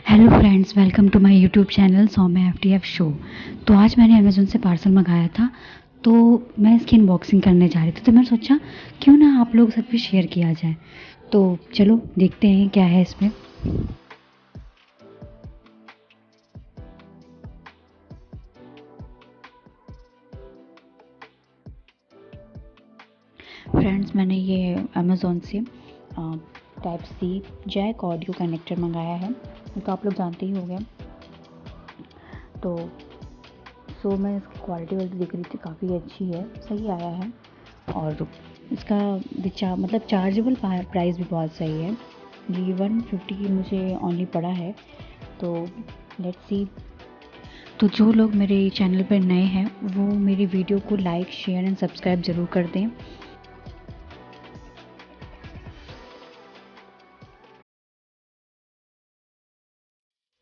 Hello friends, welcome to my YouTube channel Saumya FTF show. तो आज मैंने अमेज़न से पार्सल मंगाया था, तो मैं इसकी अनबॉक्सिंग करने जा रही थी। तो मैंने सोचा क्यों ना आप लोग सब भी शेयर किया जाए। तो चलो देखते हैं क्या है इसमें। फ्रेंड्स, मैंने ये अमेज़न से type C jack audio connector मंगाया है, तो आप लोग जानते ही होंगे। तो मैं इसकी क्वालिटी वालिटी देख रही थी, काफ़ी अच्छी है, सही आया है। और इसका मतलब चार्जेबल प्राइस भी बहुत सही है। ये 150 मुझे ओनली पड़ा है। तो लेट्स सी। तो जो लोग मेरे चैनल पर नए हैं वो मेरी वीडियो को लाइक शेयर एंड सब्सक्राइब ज़रूर कर दें।